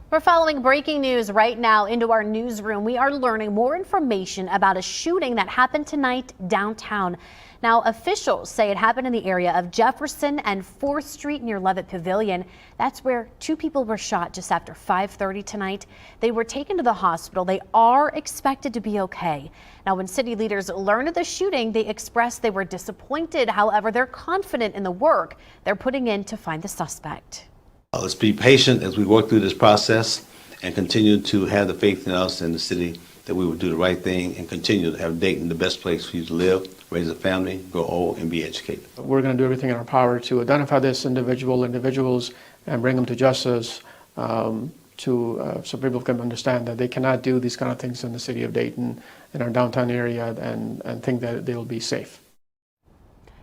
We're following breaking news right now into our newsroom. We are learning more information about a shooting that happened tonight downtown. Now, officials say it happened in the area of Jefferson and 4th Street near Levitt Pavilion. That's where 2 people were shot just after 5:30 tonight. They were taken to the hospital. They are expected to be okay. Now, when city leaders learned of the shooting, they expressed they were disappointed. However, they're confident in the work they're putting in to find the suspect. Let's be patient as we work through this process and continue to have the faith in us and the city that we will do the right thing and continue to have Dayton the best place for you to live, raise a family, grow old, and be educated. We're going to do everything in our power to identify this individuals and bring them to justice so people can understand that they cannot do these kind of things in the city of Dayton, in our downtown area, and think that they'll be safe.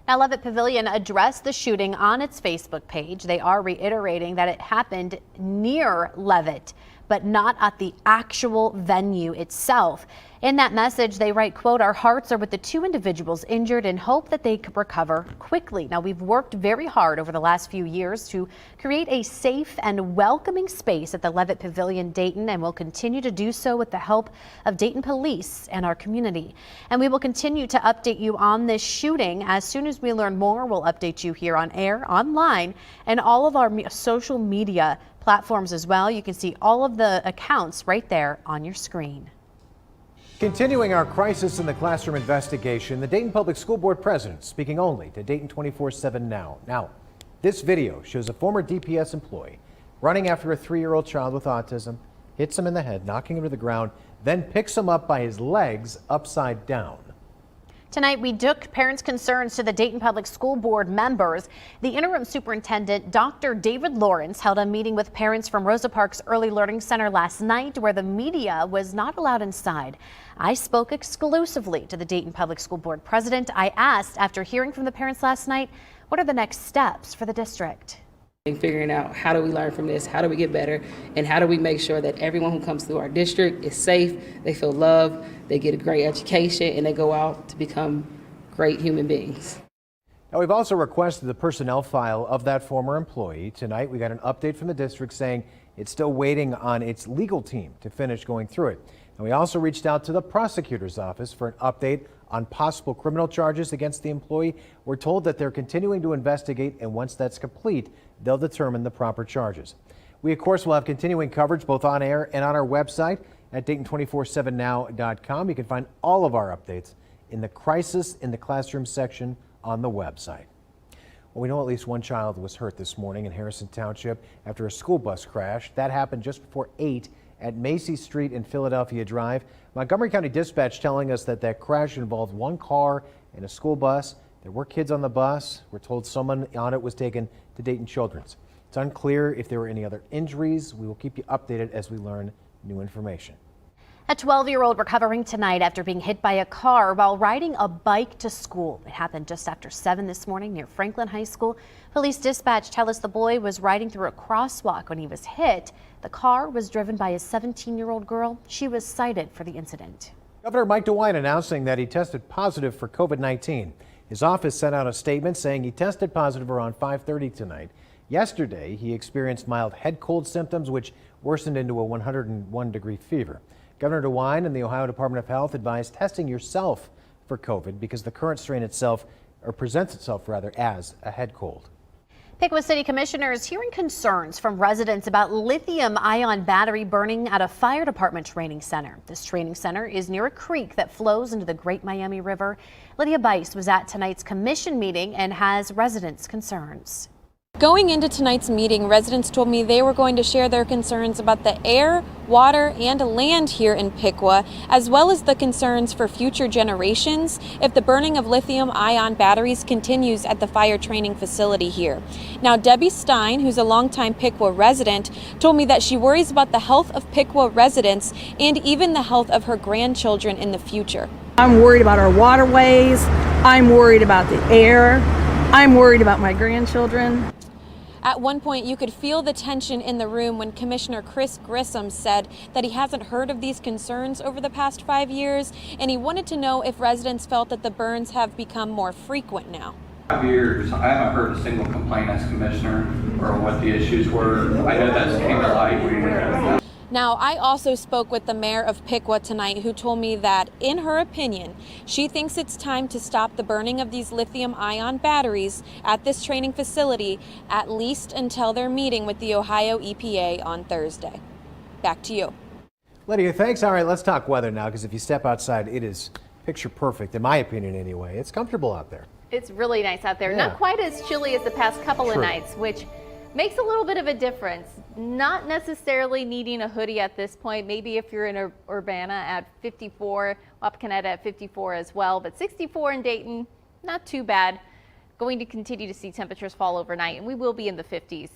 Now, Levitt Pavilion addressed the shooting on its Facebook page. They are reiterating that it happened near Levitt, but not at the actual venue itself. In that message, they write, quote, "Our hearts are with the 2 individuals injured and hope that they could recover quickly." Now, we've worked very hard over the last few years to create a safe and welcoming space at the Levitt Pavilion Dayton, and we'll continue to do so with the help of Dayton police and our community. And we will continue to update you on this shooting. As soon as we learn more, we'll update you here on air, online, and all of our social media platforms as well. You can see all of the accounts right there on your screen. Continuing our crisis in the classroom investigation, the Dayton Public School Board president speaking only to Dayton 24/7 Now. Now, this video shows a former DPS employee running after a 3-year-old child with autism, hits him in the head, knocking him to the ground, then picks him up by his legs upside down. Tonight, we took parents' concerns to the Dayton Public School Board members. The interim superintendent, Dr. David Lawrence, held a meeting with parents from Rosa Parks Early Learning Center last night, where the media was not allowed inside. I spoke exclusively to the Dayton Public School Board president. I asked, after hearing from the parents last night, what are the next steps for the district? And figuring out, how do we learn from this, how do we get better, and how do we make sure that everyone who comes through our district is safe, they feel loved, they get a great education, and they go out to become great human beings. Now, we've also requested the personnel file of that former employee. Tonight, we got an update from the district saying it's still waiting on its legal team to finish going through it. And we also reached out to the prosecutor's office for an update on possible criminal charges against the employee. We're told that they're continuing to investigate, and once that's complete, they'll determine the proper charges. We, of course, will have continuing coverage both on air and on our website at Dayton247now.com. You can find all of our updates in the Crisis in the Classroom section on the website. Well, we know at least 1 child was hurt this morning in Harrison Township after a school bus crash. That happened just before 8 at Macy Street and Philadelphia Drive. Montgomery County Dispatch telling us that that crash involved 1 car and a school bus. There were kids on the bus. We're told someone on it was taken to Dayton Children's. It's unclear if there were any other injuries. We will keep you updated as we learn new information. A 12-year-old recovering tonight after being hit by a car while riding a bike to school. It happened just after 7 this morning near Franklin High School. Police dispatch tell us the boy was riding through a crosswalk when he was hit. The car was driven by a 17-year-old girl. She was cited for the incident. Governor Mike DeWine announcing that he tested positive for COVID-19. His office sent out a statement saying he tested positive around 5:30 tonight. Yesterday, he experienced mild head cold symptoms, which worsened into a 101-degree fever. Governor DeWine and the Ohio Department of Health advised testing yourself for COVID because the current strain itself, or presents itself rather, as a head cold. Piqua City Commissioners hearing concerns from residents about lithium-ion battery burning at a fire department training center. This training center is near a creek that flows into the Great Miami River. Lydia Bice was at tonight's commission meeting and has residents' concerns. Going into tonight's meeting, residents told me they were going to share their concerns about the air, water, and land here in Piqua, as well as the concerns for future generations if the burning of lithium-ion batteries continues at the fire training facility here. Now, Debbie Stein, who's a longtime Piqua resident, told me that she worries about the health of Piqua residents and even the health of her grandchildren in the future. I'm worried about our waterways. I'm worried about the air. I'm worried about my grandchildren. At one point, you could feel the tension in the room when Commissioner Chris Grissom said that he hasn't heard of these concerns over the past 5 years, and he wanted to know if residents felt that the burns have become more frequent now. 5 years, I haven't heard a single complaint as commissioner or what the issues were. I know that's came to light. Now, I also spoke with the mayor of Piqua tonight, who told me that, in her opinion, she thinks it's time to stop the burning of these lithium-ion batteries at this training facility, at least until their meeting with the Ohio EPA on Thursday. Back to you. Lydia, thanks. All right, let's talk weather now, because if you step outside, it is picture perfect, in my opinion anyway. It's comfortable out there. It's really nice out there. Yeah. Not quite as chilly as the past couple of True. nights, which makes a little bit of a difference. Not necessarily needing a hoodie at this point. Maybe if you're in Urbana at 54, Wapakoneta at 54 as well, but 64 in Dayton, not too bad. Going to continue to see temperatures fall overnight, and we will be in the 50s.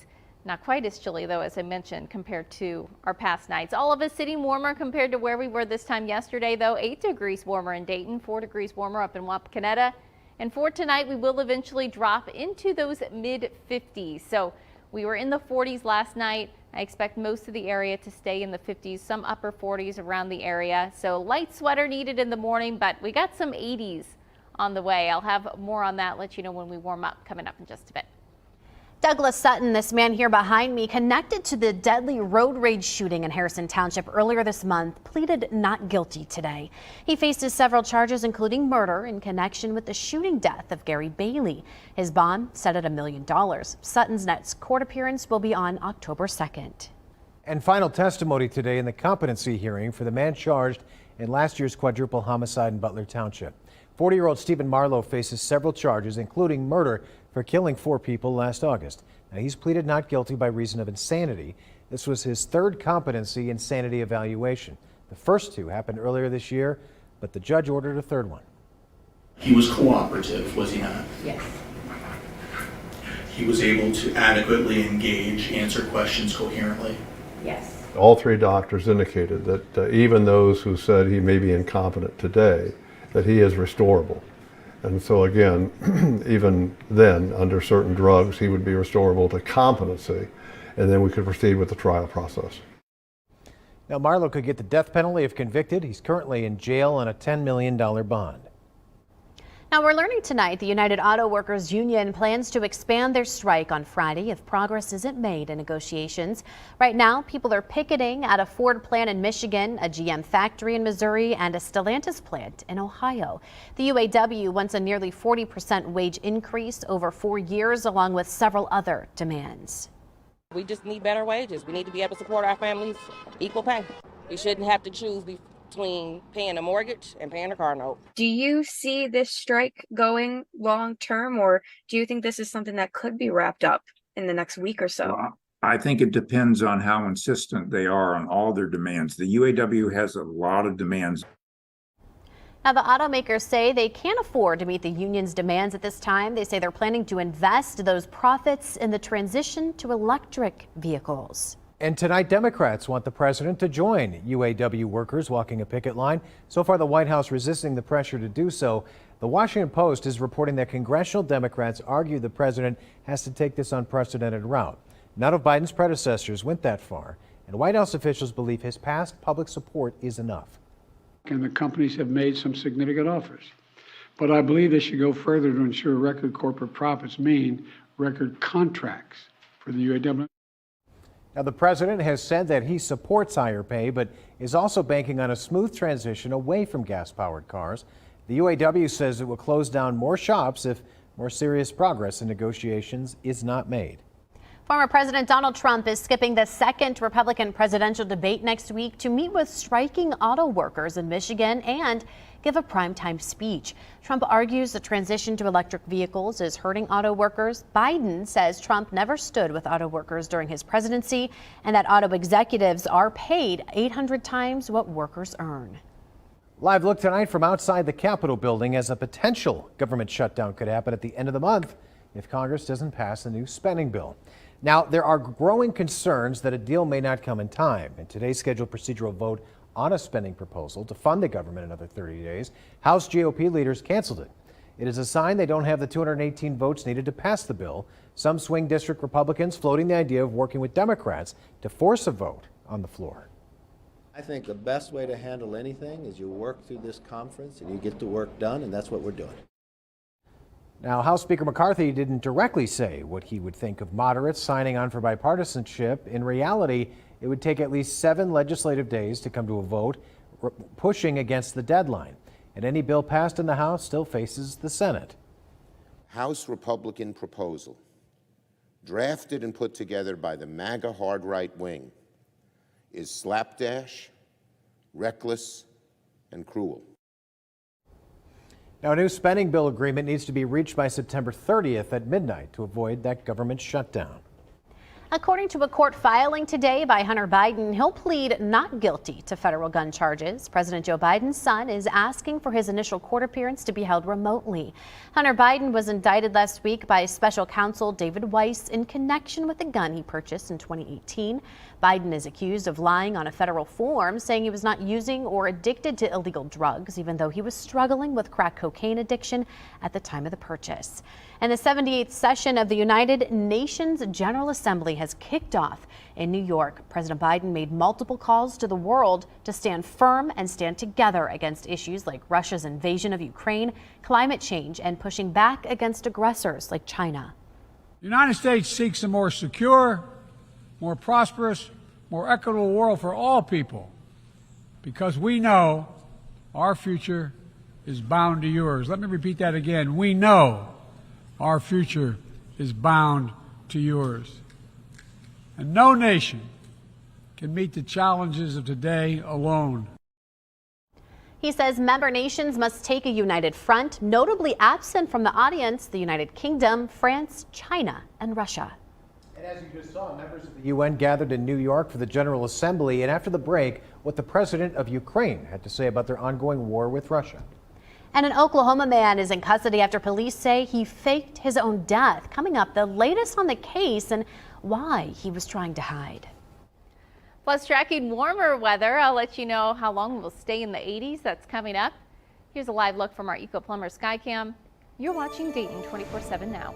Not quite as chilly, though, as I mentioned, compared to our past nights. All of us sitting warmer compared to where we were this time yesterday, though. 8 degrees warmer in Dayton, 4 degrees warmer up in Wapakoneta. And for tonight, we will eventually drop into those mid-50s. So we were in the 40s last night. I expect most of the area to stay in the 50s, some upper 40s around the area. So light sweater needed in the morning, but we got some 80s on the way. I'll have more on that, let you know when we warm up, coming up in just a bit. Douglas Sutton, this man here behind me, connected to the deadly road rage shooting in Harrison Township earlier this month, pleaded not guilty today. He faces several charges, including murder in connection with the shooting death of Gary Bailey. His bond set at $1 million. Sutton's next court appearance will be on October 2nd. And final testimony today in the competency hearing for the man charged in last year's quadruple homicide in Butler Township. 40-year-old Stephen Marlowe faces several charges, including murder for killing 4 people last August. Now, he's pleaded not guilty by reason of insanity. This was his third competency insanity evaluation. The first 2 happened earlier this year, but the judge ordered a third one. He was cooperative, was he not? Yes. He was able to adequately engage, answer questions coherently. Yes. All 3 doctors indicated that even those who said he may be incompetent today, that he is restorable. And so again, even then, under certain drugs, he would be restorable to competency, and then we could proceed with the trial process. Now, Marlowe could get the death penalty if convicted. He's currently in jail on a $10 million bond. Now, we're learning tonight the United Auto Workers Union plans to expand their strike on Friday if progress isn't made in negotiations. Right now, people are picketing at a Ford plant in Michigan, a GM factory in Missouri, and a Stellantis plant in Ohio. The UAW wants a nearly 40% wage increase over 4 years, along with several other demands. We just need better wages. We need to be able to support our families equal pay. We shouldn't have to choose between paying a mortgage and paying a car note. Do you see this strike going long term, or do you think this is something that could be wrapped up in the next week or so? Well, I think it depends on how insistent they are on all their demands. The UAW has a lot of demands. Now, the automakers say they can't afford to meet the union's demands at this time. They say they're planning to invest those profits in the transition to electric vehicles. And tonight, Democrats want the president to join UAW workers walking a picket line. So far, the White House resisting the pressure to do so. The Washington Post is reporting that congressional Democrats argue the president has to take this unprecedented route. None of Biden's predecessors went that far, and White House officials believe his past public support is enough. And the companies have made some significant offers. But I believe they should go further to ensure record corporate profits mean record contracts for the UAW. Now, the president has said that he supports higher pay, but is also banking on a smooth transition away from gas-powered cars. The UAW says it will close down more shops if more serious progress in negotiations is not made. Former President Donald Trump is skipping the second Republican presidential debate next week to meet with striking auto workers in Michigan and give a primetime speech. Trump argues the transition to electric vehicles is hurting auto workers. Biden says Trump never stood with auto workers during his presidency and that auto executives are paid 800 times what workers earn. Live look tonight from outside the Capitol building as a potential government shutdown could happen at the end of the month if Congress doesn't pass a new spending bill. Now, there are growing concerns that a deal may not come in time. In today's scheduled procedural vote on a spending proposal to fund the government another 30 days, House GOP leaders canceled it. It is a sign they don't have the 218 votes needed to pass the bill. Some swing district Republicans floating the idea of working with Democrats to force a vote on the floor. I think the best way to handle anything is you work through this conference and you get the work done, and that's what we're doing. Now, House Speaker McCarthy didn't directly say what he would think of moderates signing on for bipartisanship. In reality, it would take at least 7 legislative days to come to a vote, pushing against the deadline. And any bill passed in the House still faces the Senate. House Republican proposal, drafted and put together by the MAGA hard right wing, is slapdash, reckless, and cruel. Now, a new spending bill agreement needs to be reached by September 30th at midnight to avoid that government shutdown. According to a court filing today by Hunter Biden, he'll plead not guilty to federal gun charges. President Joe Biden's son is asking for his initial court appearance to be held remotely. Hunter Biden was indicted last week by special counsel David Weiss in connection with a gun he purchased in 2018. Biden is accused of lying on a federal form, saying he was not using or addicted to illegal drugs, even though he was struggling with crack cocaine addiction at the time of the purchase. And the 78th session of the United Nations General Assembly has kicked off in New York. President Biden made multiple calls to the world to stand firm and stand together against issues like Russia's invasion of Ukraine, climate change, and pushing back against aggressors like China. The United States seeks a more secure, more prosperous, more equitable world for all people, because we know our future is bound to yours. Let me repeat that again. We know our future is bound to yours. And no nation can meet the challenges of today alone. He says member nations must take a united front, notably absent from the audience, the United Kingdom, France, China, and Russia. And as you just saw, members of the UN gathered in New York for the General Assembly, and after the break, what the president of Ukraine had to say about their ongoing war with Russia. And an Oklahoma man is in custody after police say he faked his own death. Coming up, the latest on the case and why he was trying to hide. Plus, tracking warmer weather. I'll let you know how long we'll stay in the 80s. That's coming up. Here's a live look from our Eco Plumber Skycam. You're watching Dayton 24/7 now.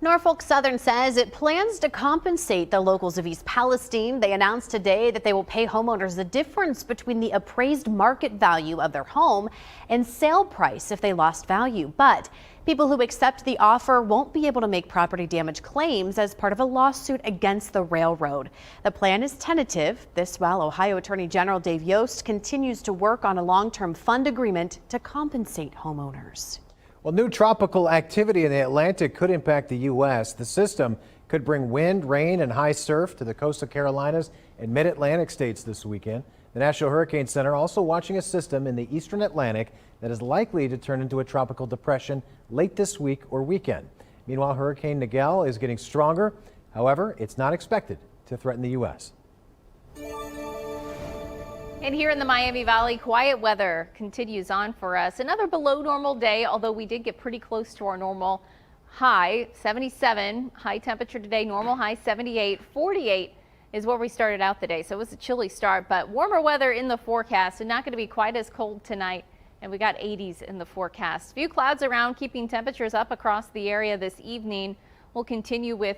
Norfolk Southern says it plans to compensate the locals of East Palestine. They announced today that they will pay homeowners the difference between the appraised market value of their home and sale price if they lost value. But people who accept the offer won't be able to make property damage claims as part of a lawsuit against the railroad. The plan is tentative. This while Ohio Attorney General Dave Yost continues to work on a long-term fund agreement to compensate homeowners. Well, new tropical activity in the Atlantic could impact the U.S. The system could bring wind, rain, and high surf to the coastal Carolinas and mid-Atlantic states this weekend. The National Hurricane Center also watching a system in the eastern Atlantic that is likely to turn into a tropical depression late this week or weekend. Meanwhile, Hurricane Nigel is getting stronger. However, it's not expected to threaten the U.S. And here in the Miami Valley, quiet weather continues on for us. Another below normal day, although we did get pretty close to our normal high, 77 high temperature today, normal high 78, 48 is where we started out the day. So it was a chilly start, but warmer weather in the forecast and not going to be quite as cold tonight. And we got 80s in the forecast. Few clouds around, keeping temperatures up across the area this evening. We'll continue with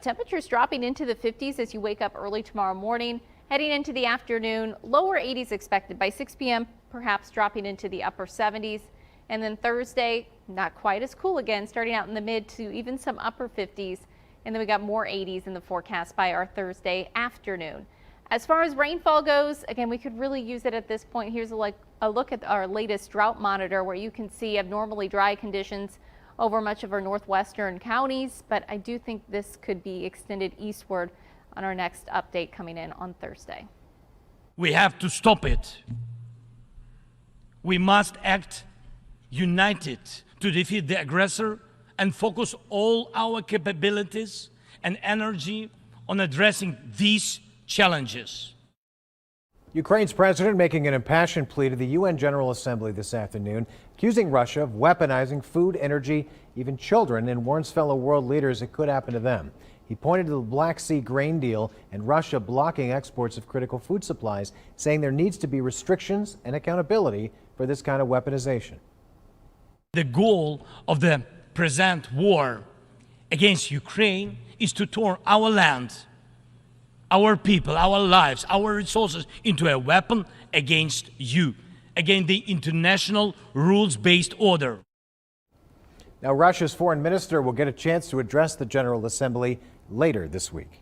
temperatures dropping into the 50s as you wake up early tomorrow morning. Heading into the afternoon, lower 80s expected by 6 p.m., perhaps dropping into the upper 70s. And then Thursday, not quite as cool again, starting out in the mid to even some upper 50s. And then we got more 80s in the forecast by our Thursday afternoon. As far as rainfall goes, again, we could really use it at this point. Here's a look at our latest drought monitor where you can see abnormally dry conditions over much of our northwestern counties. But I do think this could be extended eastward on our next update coming in on Thursday. We have to stop it. We must act united to defeat the aggressor and focus all our capabilities and energy on addressing these challenges. Ukraine's president making an impassioned plea to the UN General Assembly this afternoon, accusing Russia of weaponizing food, energy, even children, and warns fellow world leaders it could happen to them. He pointed to the Black Sea grain deal and Russia blocking exports of critical food supplies, saying there needs to be restrictions and accountability for this kind of weaponization. The goal of the present war against Ukraine is to turn our land, our people, our lives, our resources into a weapon against you, against the international rules-based order. Now, Russia's foreign minister will get a chance to address the General Assembly later this week.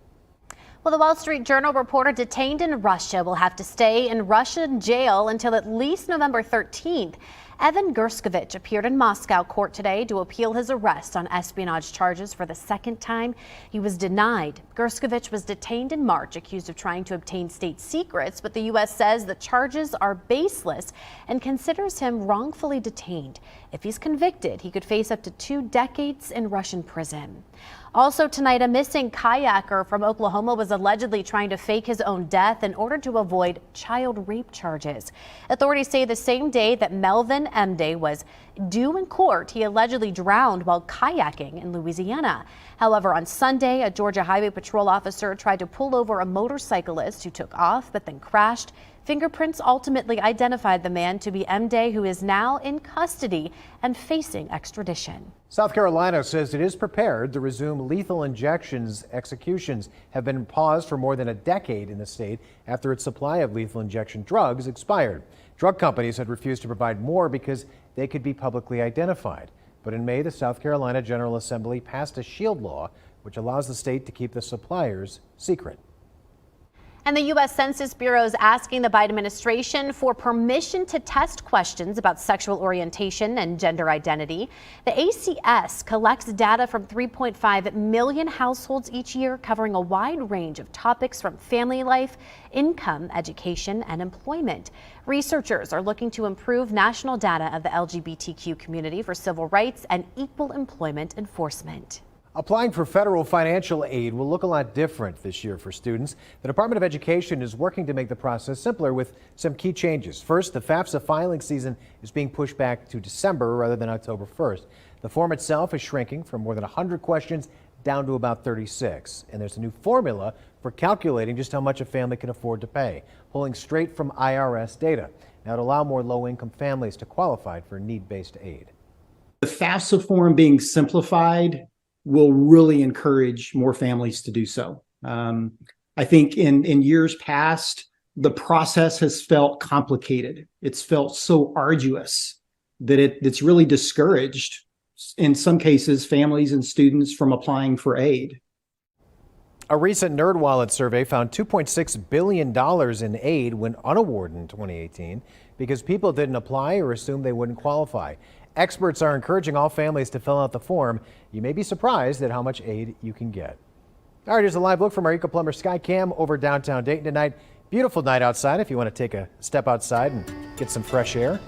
Well, the Wall Street Journal reporter detained in Russia will have to stay in Russian jail until at least November 13th. Evan Gerskovich appeared in Moscow court today to appeal his arrest on espionage charges for the second time. He was denied. Gerskovich was detained in March, accused of trying to obtain state secrets, but the U.S. says the charges are baseless and considers him wrongfully detained. If he's convicted, he could face up to 2 decades in Russian prison. Also tonight, a missing kayaker from Oklahoma was allegedly trying to fake his own death in order to avoid child rape charges. Authorities say the same day that Melvin Mday was due in court, he allegedly drowned while kayaking in Louisiana. However, on Sunday, a Georgia Highway Patrol officer tried to pull over a motorcyclist who took off but then crashed. Fingerprints ultimately identified the man to be Mday, who is now in custody and facing extradition. South Carolina says it is prepared to resume lethal injections. Executions have been paused for more than a decade in the state after its supply of lethal injection drugs expired. Drug companies had refused to provide more because they could be publicly identified. But in May, the South Carolina General Assembly passed a shield law, which allows the state to keep the suppliers secret. And the U.S. Census Bureau is asking the Biden administration for permission to test questions about sexual orientation and gender identity. The ACS collects data from 3.5 million households each year, covering a wide range of topics from family life, income, education, and employment. Researchers are looking to improve national data of the LGBTQ community for civil rights and equal employment enforcement. Applying for federal financial aid will look a lot different this year for students. The Department of Education is working to make the process simpler with some key changes. First, the FAFSA filing season is being pushed back to December rather than October 1st. The form itself is shrinking from more than 100 questions down to about 36. And there's a new formula for calculating just how much a family can afford to pay, pulling straight from IRS data. Now, to allow more low-income families to qualify for need-based aid. The FAFSA form being simplified will really encourage more families to do so. I think in years past, the process has felt complicated. It's felt so arduous that it's really discouraged, in some cases, families and students from applying for aid. A recent NerdWallet survey found $2.6 billion in aid went unawarded in 2018 because people didn't apply or assumed they wouldn't qualify. Experts are encouraging all families to fill out the form. You may be surprised at how much aid you can get. All right, here's a live look from our Eco-Plumber Skycam over downtown Dayton tonight. Beautiful night outside if you want to take a step outside and get some fresh air.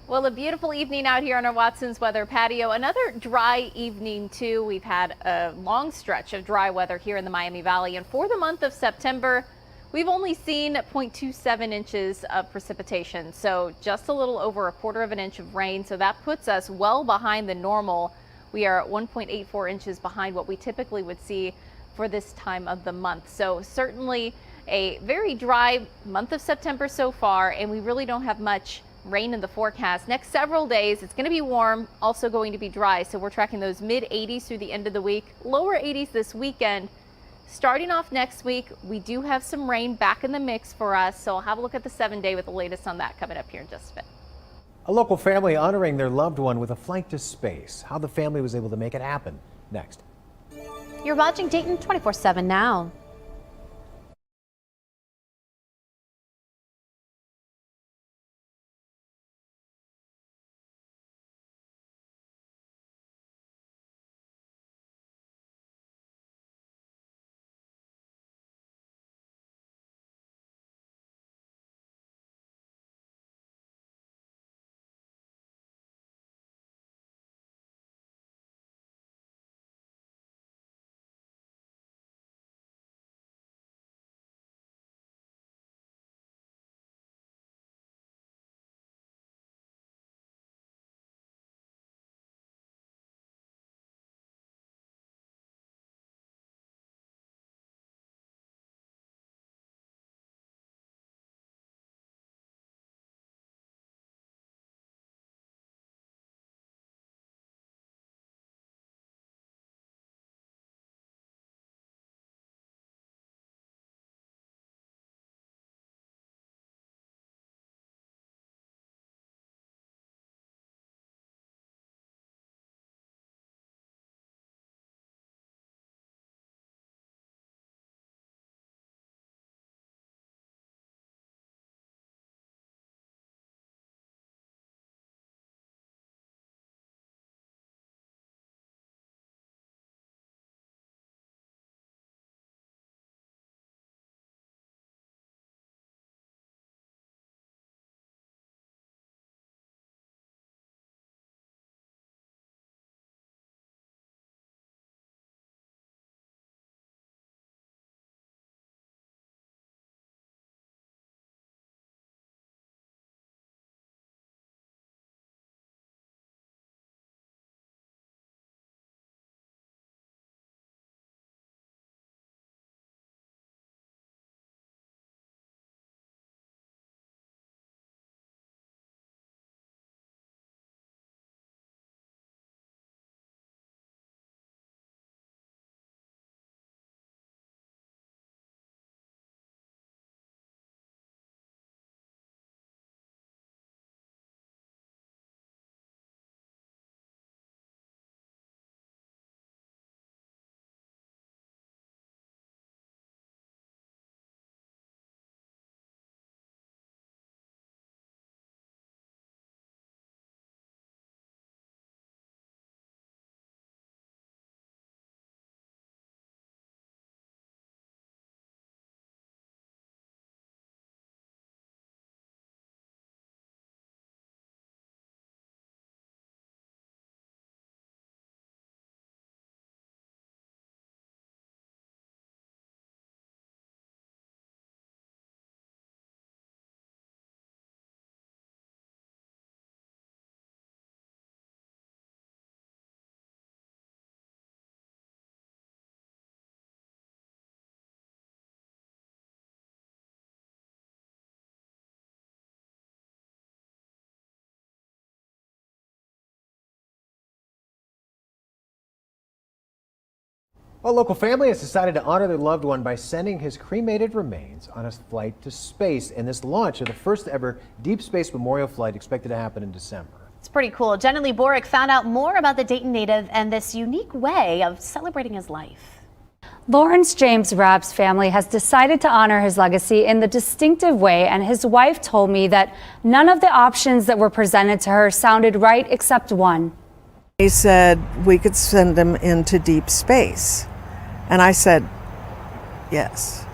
Well, a beautiful evening out here on our Watson's Weather patio. Another dry evening, too. We've had a long stretch of dry weather here in the Miami Valley. And for the month of September, we've only seen 0.27 inches of precipitation. So just a little over 1/4 of an inch of rain. So that puts us well behind the normal. We are at 1.84 inches behind what we typically would see for this time of the month. So certainly a very dry month of September so far, and we really don't have much rain in the forecast. Next several days, it's going to be warm, also going to be dry. So we're tracking those mid 80s through the end of the week, lower 80s this weekend. Starting off next week, we do have some rain back in the mix for us. So I'll have a look at the 7-day with the latest on that coming up here in just a bit. A local family honoring their loved one with a flight to space. How the family was able to make it happen. Next. You're watching Dayton 24/7 now. A local family has decided to honor their loved one by sending his cremated remains on a flight to space in this launch of the first ever deep space memorial flight expected to happen in December. It's pretty cool. Jenna Lee Borick found out more about the Dayton native and this unique way of celebrating his life. Lawrence James Rabb's family has decided to honor his legacy in the distinctive way, and his wife told me that none of the options that were presented to her sounded right except one. He said we could send him into deep space. And I said, yes,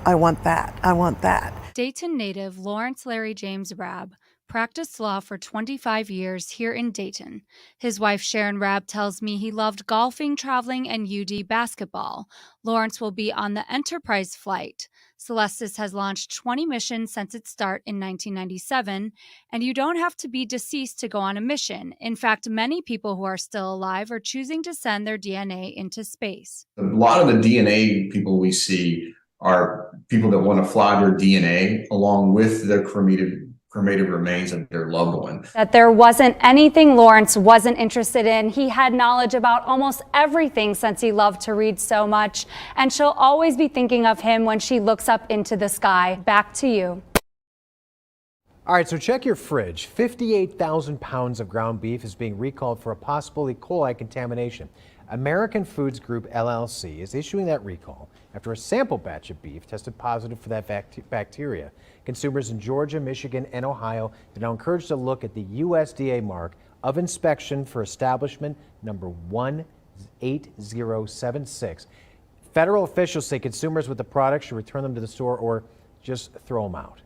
I want that. I want that. Dayton native Lawrence Larry James Rabb practiced law for 25 years here in Dayton. His wife Sharon Rabb tells me he loved golfing, traveling, and UD basketball. Lawrence will be on the Enterprise flight. Celestis has launched 20 missions since its start in 1997, and you don't have to be deceased to go on a mission. In fact, many people who are still alive are choosing to send their DNA into space. A lot of the DNA people we see are people that want to fly their DNA along with their cremated remains of their loved one. That there wasn't anything Lawrence wasn't interested in. He had knowledge about almost everything since he loved to read so much, and she'll always be thinking of him when she looks up into the sky. Back to you. All right, so check your fridge. 58,000 pounds of ground beef is being recalled for a possible E. coli contamination. American Foods Group LLC is issuing that recall after a sample batch of beef tested positive for that bacteria. Consumers in Georgia, Michigan, and Ohio are now encouraged to look at the USDA mark of inspection for establishment number 18076. Federal officials say consumers with the product should return them to the store or just throw them out.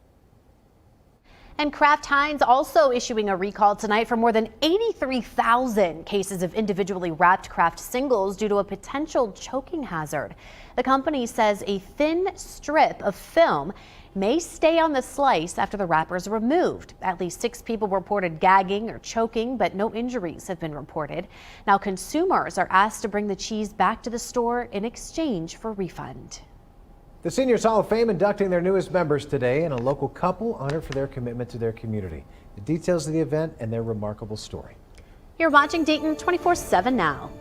And Kraft Heinz also issuing a recall tonight for more than 83,000 cases of individually wrapped Kraft singles due to a potential choking hazard. The company says a thin strip of film may stay on the slice after the wrapper is removed. At least 6 people reported gagging or choking, but no injuries have been reported. Now consumers are asked to bring the cheese back to the store in exchange for refund. The Seniors Hall of Fame inducting their newest members today, and a local couple honored for their commitment to their community. The details of the event and their remarkable story. You're watching Dayton 24/7 now.